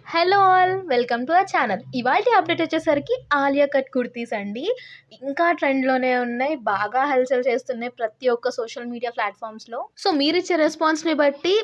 Hello all welcome to our channel. ఇవాల్టి update వచ్చేసరికి Alia cut kurtis అండి. ఇంకా ట్రెండ్‌లోనే ఉన్నాయి. బాగా హల్చల్ చేస్తున్నాయి ప్రతి ఒక్క సోషల్ మీడియా ప్లాట్‌ఫామ్స్‌లో. సో, మీరిచ్చే రెస్పాన్స్‌ని బట్టి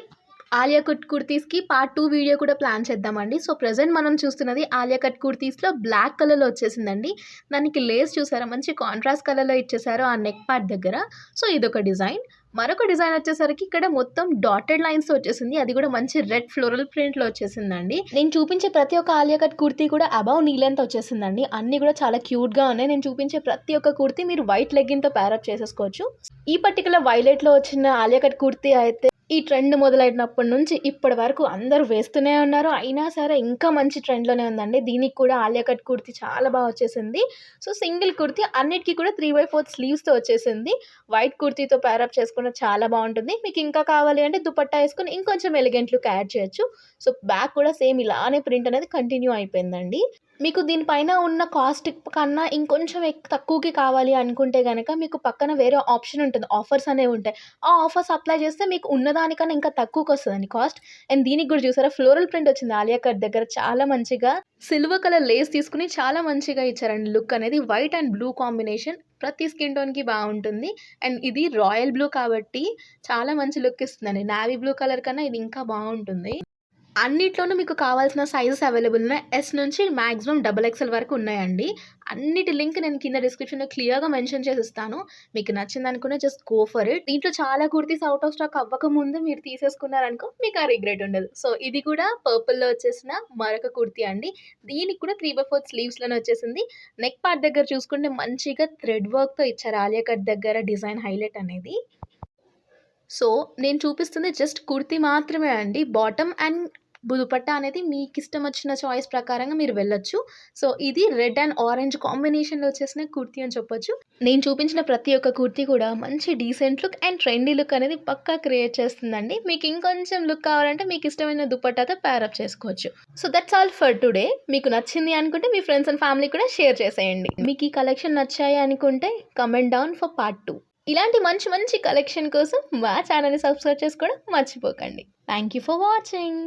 ఆలియా కట్ కుర్తీస్‌కి పార్ట్ 2 వీడియో కూడా ప్లాన్ చేద్దామండి. సో, ప్రెజెంట్ మనం చూస్తున్నది ఆలియా కట్ కుర్తీస్‌లో బ్లాక్ కలర్‌లో వచ్చేసిందండి. దానికి లేస్ చూసారా మంచి కాంట్రాస్ట్ కలర్‌లో ఇచ్చేసారు ఆ నెక్ పార్ట్ దగ్గర. సో, ఇదొక డిజైన్. మరొక డిజైన్ వచ్చేసరికి ఇక్కడ మొత్తం డాటెడ్ లైన్స్‌తో వచ్చేసింది. అది కూడా మంచి రెడ్ ఫ్లోరల్ ప్రింట్‌లో వచ్చేసిందండి. నేను చూపించే ప్రతి ఒక్క ఆలియా కట్ కుర్తీ కూడా అబౌవ్ నీ లెంత్ వచ్చేసిందండి. అన్నీ కూడా చాలా క్యూట్‌గా ఉన్నాయి. నేను చూపించే ప్రతి ఒక్క కుర్తీ మీరు వైట్ లెగ్గిన్‌తో ప్యారప్ చేసేసుకోవచ్చు. ఈ పర్టిక్యులర్ వైలెట్‌లో వచ్చిన ఆలియా కట్ కుర్తీ అయితే ఈ ట్రెండ్ మొదలైనప్పటి నుంచి ఇప్పటి వరకు అందరూ వేస్తూనే ఉన్నారు. అయినా సరే ఇంకా మంచి ట్రెండ్‌లోనే ఉందండి. దీనికి కూడా ఆలియా కట్ కుర్తీ చాలా బాగా వచ్చేసింది. సో, సింగిల్ కుర్తీ అన్నిటికి కూడా 3/4 స్లీవ్స్‌తో వచ్చేసింది. వైట్ కుర్తీతో ప్యారప్ చేసుకున్న చాలా బాగుంటుంది. మీకు ఇంకా కావాలి అంటే దుపట్టా వేసుకొని ఇంకొంచెం ఎలిగెంట్ లుక్ యాడ్ చేయొచ్చు. సో, బ్యాక్ కూడా సేమ్ ఇలానే ప్రింట్ అనేది కంటిన్యూ అయిపోయిందండి. మీకు దీనిపైన ఉన్న కాస్ట్ కన్నా ఇంకొంచెం తక్కువకి కావాలి అనుకుంటే గనక మీకు పక్కన వేరే ఆప్షన్ ఉంటుంది. ఆఫర్స్ అనేవి ఉంటాయి. ఆ ఆఫర్స్ అప్లై చేస్తే మీకు ఉన్నదానికన్నా ఇంకా తక్కువకొస్తదండి కాస్ట్. అండ్ దీనికి కూడా చూసారా ఫ్లోరల్ ప్రింట్ వచ్చింది ఆలియా కట్ దగ్గర చాలా మంచిగా. సిల్వర్ కలర్ లేస్ తీసుకొని చాలా మంచిగా ఇచ్చారండి లుక్ అనేది. వైట్ అండ్ బ్లూ కాంబినేషన్ ప్రతి స్కిన్ టోన్‌కి బావుంటుంది. అండ్ ఇది రాయల్ బ్లూ కాబట్టి చాలా మంచి లుక్ ఇస్తుందండి. నేవీ బ్లూ కలర్ కన్నా ఇది ఇంకా బావుంటుంది. అన్నిట్లోనూ మీకు కావాల్సిన సైజెస్ అవైలబుల్ ఉన్నాయి. ఎస్ నుంచి మాక్సిమం డబుల్ ఎక్స్‌ఎల్ వరకు ఉన్నాయండి. అన్నిటి లింక్ నేను కింద డిస్క్రిప్షన్‌లో క్లియర్‌గా మెన్షన్ చేసిస్తాను. మీకు నచ్చిందనుకున్న జస్ట్ గో ఫర్ ఇట్. దీంట్లో చాలా కుర్తీస్ ఔట్ ఆఫ్ స్టాక్ అవ్వకముందు మీరు తీసేసుకున్నారనుకో మీకు ఆ రిగ్రెట్ ఉండదు. సో, ఇది కూడా పర్పుల్‌లో వచ్చేసిన మరొక కుర్తీ అండి. దీనికి కూడా 3/4 స్లీవ్స్‌లోనే వచ్చేసింది. నెక్ పార్ట్ దగ్గర చూసుకుంటే మంచిగా థ్రెడ్ వర్క్‌తో ఇచ్చారు ఆలియా కట్ దగ్గర డిజైన్ హైలైట్ అనేది. సో, నేను చూపిస్తుంది జస్ట్ కుర్తీ మాత్రమే అండి. బాటమ్ అండ్ దుపట్టా అనేది మీకిష్టమొచ్చిన చాయిస్ ప్రకారంగా మీరు వెళ్ళొచ్చు. సో, ఇది రెడ్ అండ్ ఆరెంజ్ కాంబినేషన్‌లో వచ్చేసిన కుర్తీ అని చెప్పొచ్చు. నేను చూపించిన ప్రతి ఒక్క కుర్తీ కూడా మంచి decent look and trendy look అనేది పక్కా క్రియేట్ చేస్తుందండి. మీకు ఇంకొంచెం లుక్ కావాలంటే మీకిష్టమైన దుపట్టాతో ప్యారప్ చేసుకోవచ్చు. So, that's all for today. మీకు నచ్చింది అనుకుంటే మీ ఫ్రెండ్స్ అండ్ ఫ్యామిలీ కూడా షేర్ చేసేయండి. మీకు ఈ కలెక్షన్ నచ్చాయి అనుకుంటే కమెంట్ డౌన్ ఫర్ పార్ట్ 2. ఇలాంటి మంచి మంచి కలెక్షన్ కోసం మా ఛానల్‌ని సబ్స్క్రైబ్ చేసుకోవడం మర్చిపోకండి. Thank you for watching.